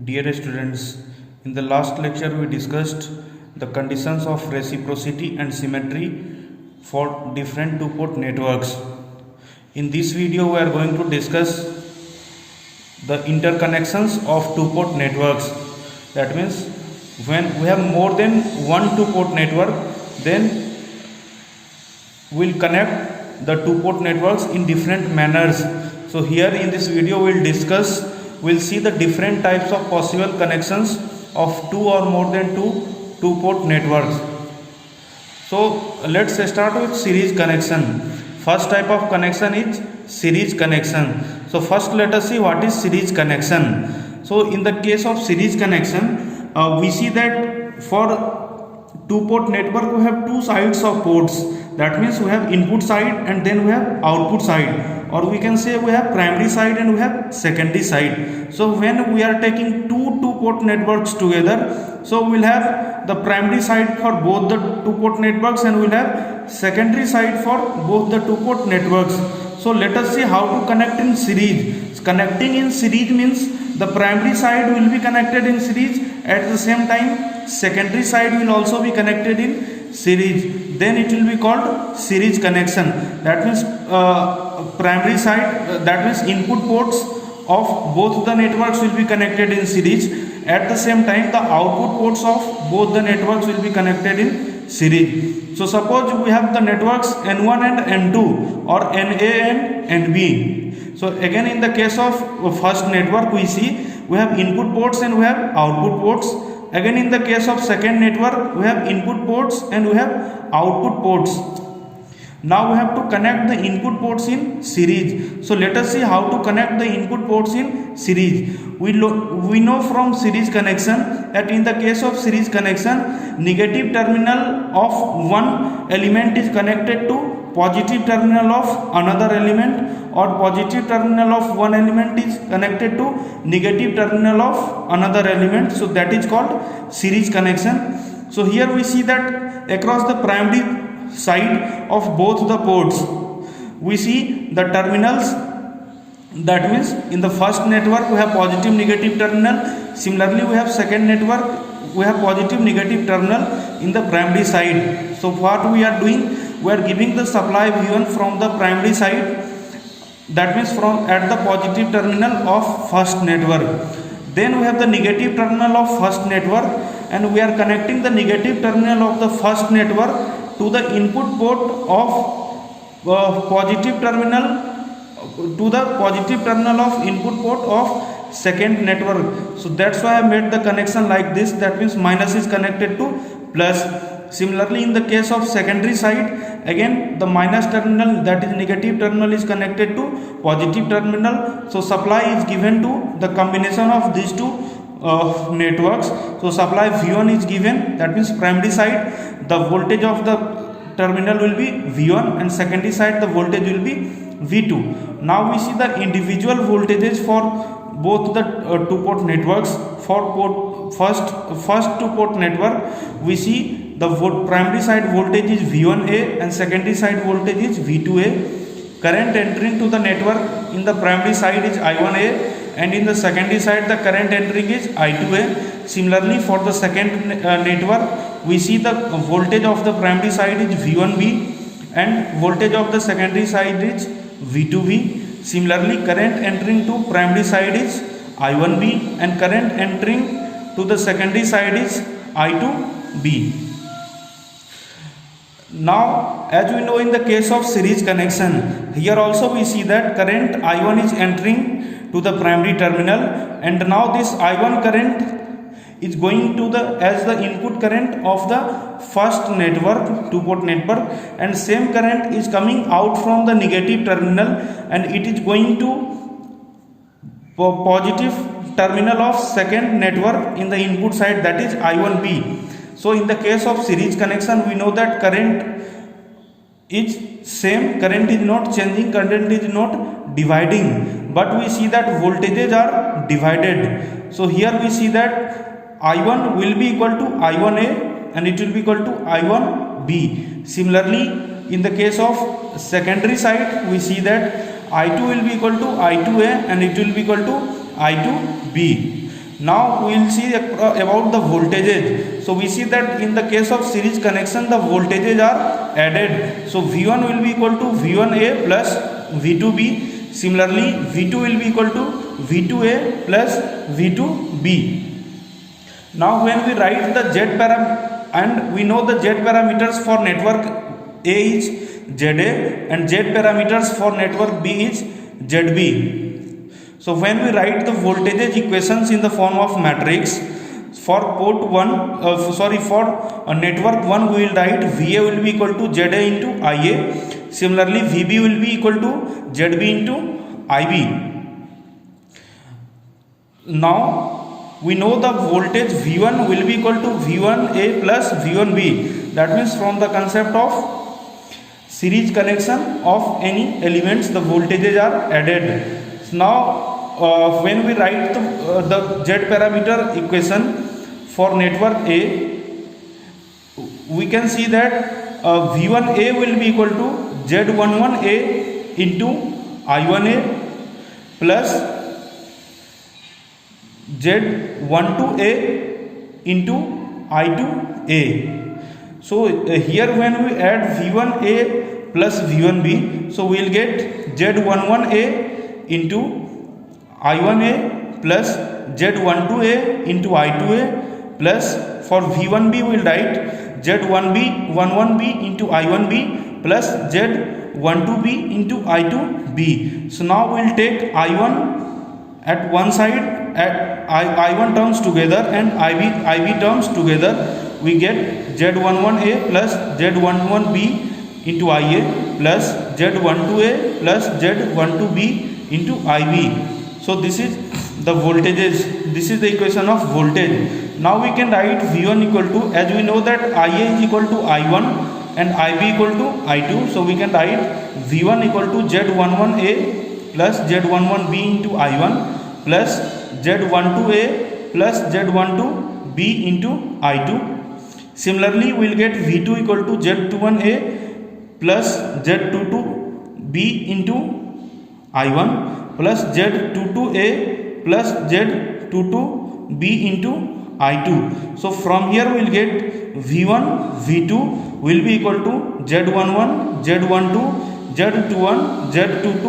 Dear students, in the last lecture we discussed the conditions of reciprocity and symmetry for different two-port networks. In this video we are going to discuss the interconnections of two-port networks. That means when we have more than one two-port network, then we'll connect the two-port networks in different manners. So here in this video we'll see the different types of possible connections of two or more than two-port networks. So let's start with series connection. First type of connection is series connection. So first let us see what is series connection. So in the case of series connection, we see that for two-port network we have two sides of ports. That means we have input side and then we have output side, or we can say we have primary side and we have secondary side. So when we are taking two-port networks together, so we'll have the primary side for both the two-port networks and we'll have secondary side for both the two-port networks. So let us see how to connect in series. Connecting in series means the primary side will be connected in series, at the same time secondary side will also be connected in series. Then it will be called series connection. That means primary side, that means input ports of both the networks will be connected in series. At the same time the output ports of both the networks will be connected in series. So suppose we have the networks N1 and N2 or NA and NB. So again in the case of first network we see we have input ports and we have output ports. Again in the case of second network we have input ports and we have output ports. Now we have to connect the input ports in series. So let us see how to connect the input ports in series. We know from series connection that in the case of series connection, negative terminal of one element is connected to positive terminal of another element, or positive terminal of one element is connected to negative terminal of another element. So that is called series connection. So here we see that across the primary side of both the ports we see the terminals. That means in the first network we have positive negative terminal. Similarly we have second network, we have positive negative terminal in the primary side. So what we are doing, we are giving the supply V1 from the primary side, that means from at the positive terminal of first network. Then we have the negative terminal of first network and we are connecting the negative terminal of the first network to the input port of positive terminal, to the positive terminal of input port of second network. So that's why I made the connection like this. That means minus is connected to plus. Similarly in the case of secondary side, again the minus terminal, that is negative terminal, is connected to positive terminal. So supply is given to the combination of these two networks. So supply V1 is given, that means primary side the voltage of the terminal will be V1 and secondary side the voltage will be V2. Now we see the individual voltages for both the two-port networks. For first two-port network we see the primary side voltage is V1A and secondary side voltage is V2A. Current entering to the network in the primary side is I1A and in the secondary side the current entering is I2A. Similarly for the second network we see the voltage of the primary side is V1B and voltage of the secondary side is V2B. Similarly current entering to primary side is I1B and current entering to the secondary side is I2B. Now as we know in the case of series connection, here also we see that current I1 is entering to the primary terminal and now this I1 current is going to the as the input current of the first network, two-port network, and same current is coming out from the negative terminal and it is going to positive terminal of second network in the input side, that is I1B. So in the case of series connection we know that current is same, current is not changing, current is not dividing, but we see that voltages are divided. So here we see that I1 will be equal to I1A and it will be equal to I1B. Similarly in the case of secondary side we see that I2 will be equal to I2A and it will be equal to I2B. Now we will see about the voltages. So we see that in the case of series connection, the voltages are added. So V1 will be equal to V1A plus V2B. Similarly, V2 will be equal to V2A plus V2B. Now when we write the Z parameter, and we know the Z parameters for network A is ZA and Z parameters for network B is ZB. So when we write the voltage equations in the form of matrix, for port 1, for network 1 we will write VA will be equal to ZA into IA. Similarly, VB will be equal to ZB into IB. Now we know the voltage V1 will be equal to V1A plus V1B. That means from the concept of series connection of any elements, the voltages are added. So now when we write the Z parameter equation for network A, we can see that V1A will be equal to Z11A into I1A plus Z12A into I2A. So here when we add V1A plus V1B, so we will get Z11A into I1A plus Z12A into I2A plus for V1B we will write Z11B into I1B plus Z12B into I2B. So now we will take I1 at one side, at I1 terms together and IB terms together, we get Z11A plus Z11B into IA plus Z12A plus Z12B into IB. So this is the voltages, this is the equation of voltage. Now we can write V1 equal to, as we know that IA is equal to I1 and IB equal to I2, so we can write V1 equal to Z11A plus Z11B into I1 plus Z12A plus Z12B into I2. Similarly, we will get V2 equal to Z21A plus Z22B into I1 plus Z22A plus Z22B into I2. So from here we will get V1, V2 will be equal to Z11, Z12, Z21, Z22,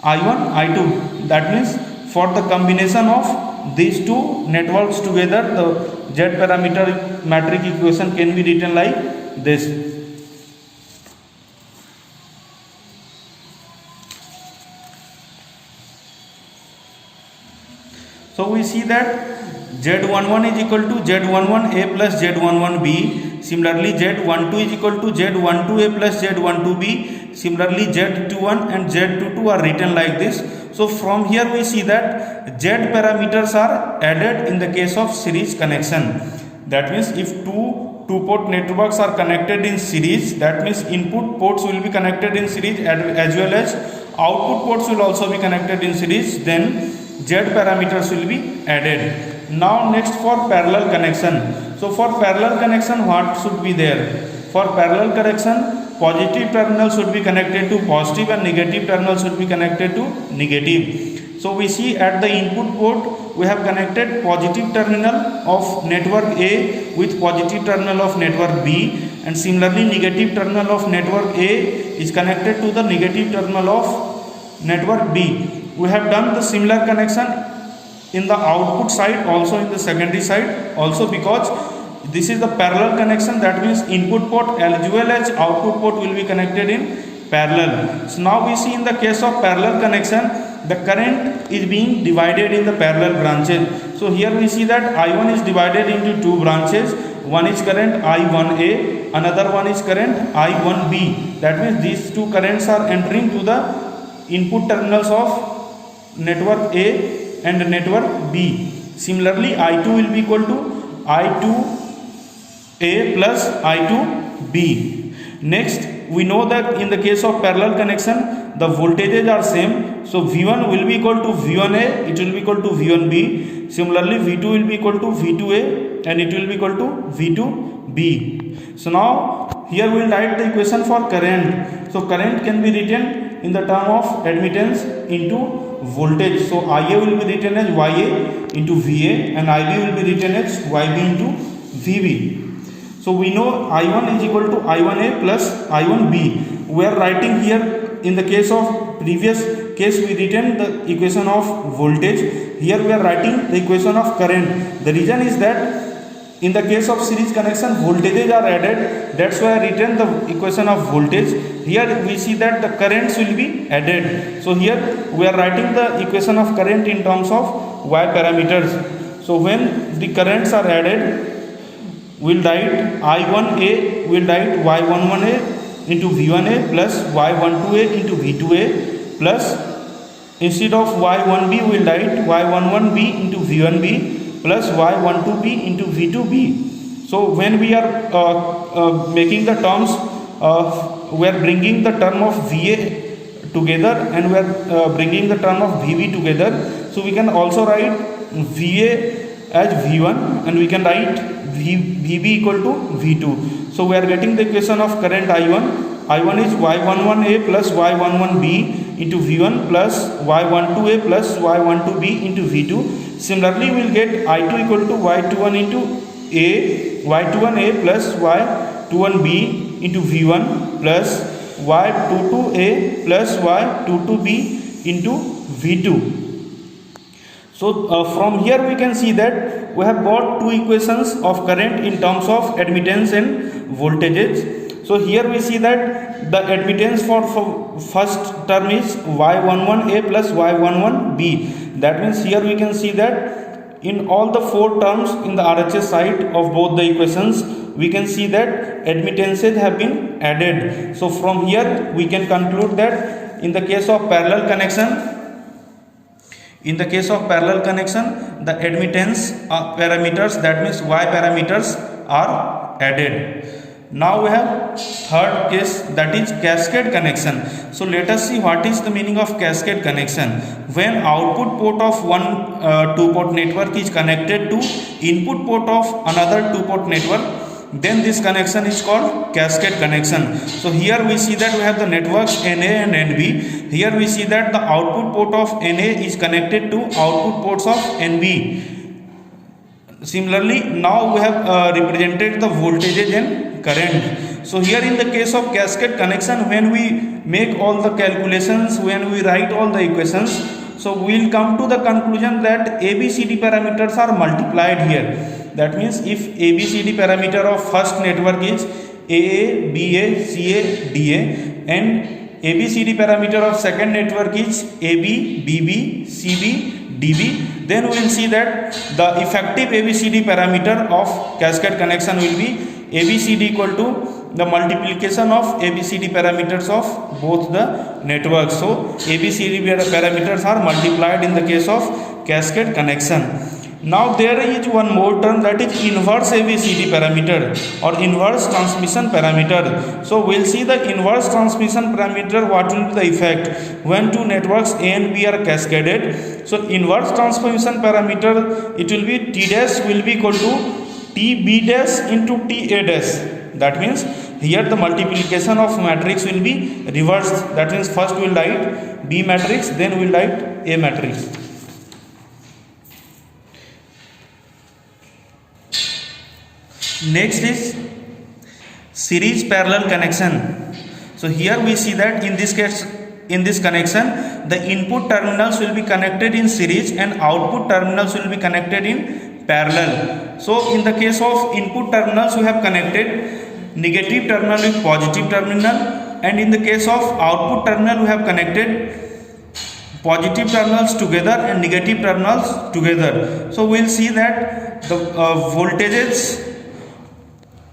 I1, I2. That means for the combination of these two networks together, the Z parameter matrix equation can be written like this. So we see that Z11 is equal to Z11A plus Z11B. Similarly, Z12 is equal to Z12A plus Z12B. Similarly, Z21 and Z22 are written like this. So from here we see that Z parameters are added in the case of series connection. That means if two-port networks are connected in series, that means input ports will be connected in series as well as output ports will also be connected in series, then Z parameters will be added. Now next for parallel connection. So for parallel connection, what should be there? For parallel connection, positive terminal should be connected to positive and negative terminal should be connected to negative. So we see at the input port we have connected positive terminal of network A with positive terminal of network B, and similarly negative terminal of network A is connected to the negative terminal of network B. We have done the similar connection in the output side, also in the secondary side also, because this is the parallel connection. That means input port as well as output port will be connected in parallel. So now we see in the case of parallel connection, the current is being divided in the parallel branches. So here we see that I1 is divided into two branches. One is current I1A, another one is current I1B. That means these two currents are entering to the input terminals of network A and network B. Similarly, I2 will be equal to I2A plus I2B. Next, we know that in the case of parallel connection, the voltages are same. So V1 will be equal to V1A, it will be equal to V1B. Similarly, V2 will be equal to V2A and it will be equal to V2B. So now here we will write the equation for current. So current can be written in the term of admittance into voltage. So IA will be written as YA into VA, and IB will be written as YB into VB. So we know I1 is equal to I1A plus I1B. We are writing here, in the case of previous case we written the equation of voltage. Here we are writing the equation of current. The reason is that in the case of series connection voltages are added, that's why I written the equation of voltage. Here we see that the currents will be added, so here we are writing the equation of current in terms of Y parameters. So when the currents are added, we'll write I1A, we'll write Y11A into V1A plus Y12A into V2A plus, instead of Y1B we'll write Y11B into V1B plus Y12B into V2B. So when we are making the terms, we are bringing the term of VA together and we are bringing the term of VB together. So we can also write VA as V1 and we can write VB equal to V2. So we are getting the equation of current I1. I1 is Y11A plus Y11B into V1 plus Y12A plus Y12B into V2. Similarly, we will get I2 equal to Y21 into A, Y21A plus Y21B into V1 plus Y22A plus Y22B into V2. So from here we can see that we have got two equations of current in terms of admittance and voltages. So here we see that the admittance for first term is Y11A plus Y11B. That means here we can see that in all the four terms in the RHS side of both the equations, we can see that admittances have been added. So from here we can conclude that in the case of parallel connection, the admittance parameters, that means Y parameters, are added. Now we have third case, that is cascade connection. So let us see what is the meaning of cascade connection. When output port of one two-port network is connected to input port of another two-port network, then this connection is called cascade connection. So here we see that we have the networks NA and NB. Here we see that the output port of NA is connected to output ports of NB. Similarly, now we have represented the voltages and current. So here in the case of cascade connection, when we make all the calculations, when we write all the equations, so we will come to the conclusion that ABCD parameters are multiplied here. That means if ABCD parameter of first network is AA, BA, CA, DA, and ABCD parameter of second network is AB, BB, CB, DB, then we will see that the effective ABCD parameter of cascade connection will be ABCD equal to the multiplication of ABCD parameters of both the networks. So ABCD parameters are multiplied in the case of cascade connection. Now there is one more term, that is inverse ABCD parameter or inverse transmission parameter. So we'll see the inverse transmission parameter, what will be the effect when two networks A and B are cascaded. So inverse transmission parameter, it will be T dash will be equal to TB dash into TA dash. That means here the multiplication of matrix will be reversed. That means first we will write B matrix, then we will write A matrix. Next is series parallel connection. So here we see that in this case, in this connection, the input terminals will be connected in series and output terminals will be connected in parallel. So in the case of input terminals, we have connected negative terminal with positive terminal, and in the case of output terminal, we have connected positive terminals together and negative terminals together. So we will see that the voltages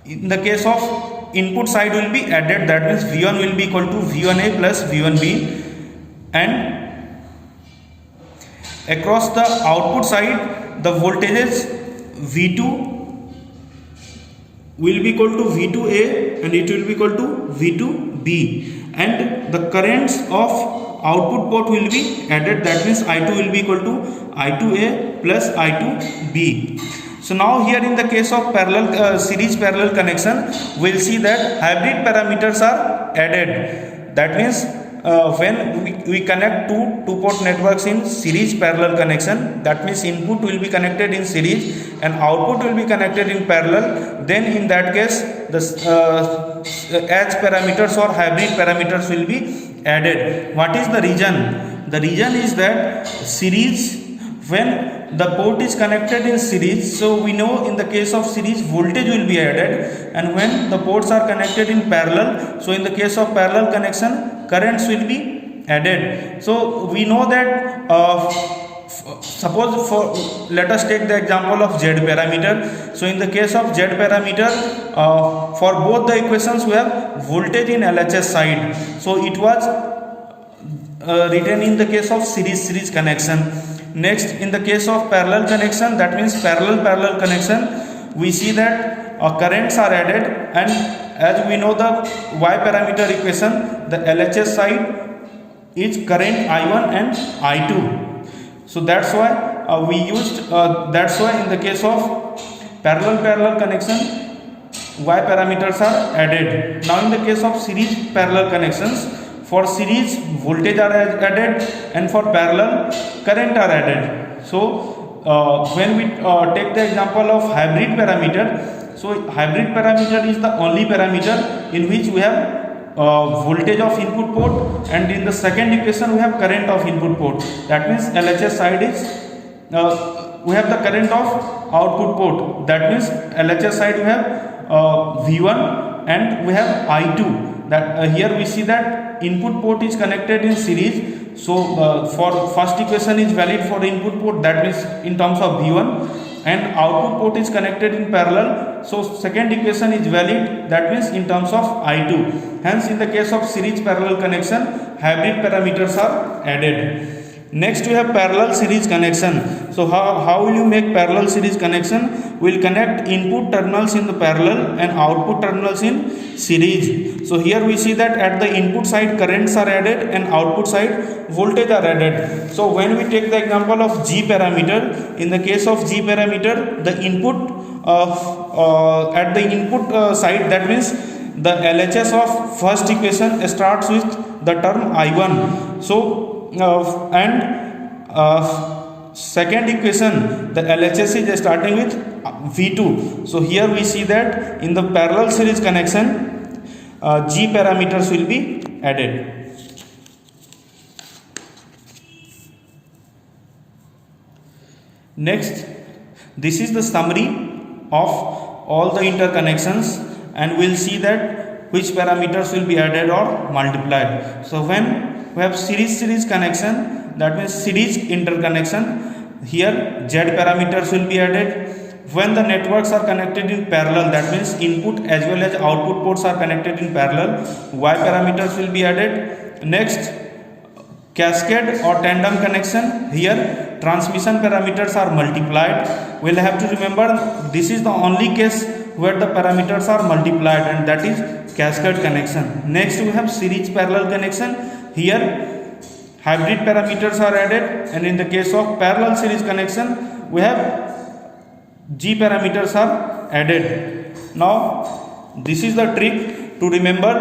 in the case of input side will be added. That means V1 will be equal to V1A plus V1B, and across the output side the voltages V2 will be equal to V2A and it will be equal to V2B, and the currents of output port will be added. That means I2 will be equal to I2A plus I2B. So now here in the case of series parallel connection, we will see that hybrid parameters are added. That means when we connect two port networks in series parallel connection, that means input will be connected in series and output will be connected in parallel, then in that case the edge parameters or hybrid parameters will be added. What is the reason? The reason is that series, when the port is connected in series, so we know in the case of series voltage will be added, and when the ports are connected in parallel, so in the case of parallel connection currents will be added. So we know that suppose let us take the example of Z parameter. So in the case of Z parameter, for both the equations we have voltage in LHS side, so it was written in the case of series connection. Next, in the case of parallel connection, that means parallel connection, we see that currents are added, and as we know the Y parameter equation, the LHS side is current I1 and I2. So that's why we used that's why in the case of parallel connection Y parameters are added. Now in the case of series parallel connections, for series voltage are added and for parallel current are added. So when we take the example of hybrid parameter, so hybrid parameter is the only parameter in which we have voltage of input port, and in the second equation we have current of input port. That means LHS side is we have the current of output port. That means LHS side we have V1 and we have I2. That here we see that input port is connected in series, so for first equation is valid for input port, that means in terms of V1, and output port is connected in parallel, so second equation is valid, that means in terms of I2. Hence in the case of series parallel connection, hybrid parameters are added. Next we have parallel series connection. So how will you make parallel series connection? We will connect input terminals in the parallel and output terminals in series. So here we see that at the input side currents are added and output side voltage are added. So when we take the example of G parameter, in the case of G parameter, the input at the input side, that means the LHS of first equation starts with the term I1. So second equation, the LHS is starting with V2. So here we see that in the parallel series connection, G parameters will be added. Next, this is the summary of all the interconnections, and we'll see that which parameters will be added or multiplied. So when we have series connection, that means series interconnection, here Z parameters will be added. When the networks are connected in parallel, that means input as well as output ports are connected in parallel, Y parameters will be added. Next, cascade or tandem connection, here transmission parameters are multiplied. We'll have to remember this is the only case where the parameters are multiplied, and that is cascade connection. Next we have series parallel connection. Here hybrid parameters are added, and in the case of parallel series connection we have G parameters are added. Now this is the trick to remember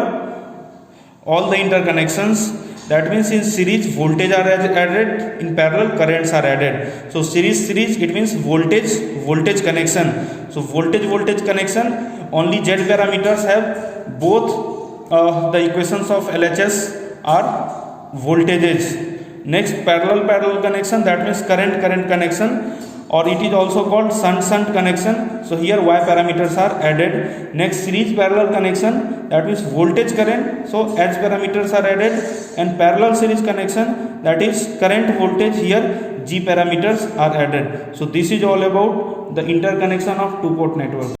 all the interconnections. That means in series voltage are added, in parallel currents are added. So series it means voltage connection. So voltage connection, only Z parameters have both the equations of LHS are voltages. Next, parallel connection, that means current connection, or it is also called shunt connection. So here Y parameters are added. Next, series parallel connection, that means voltage current, so H parameters are added, and parallel series connection, that is current voltage, here G parameters are added. So this is all about the interconnection of two-port network.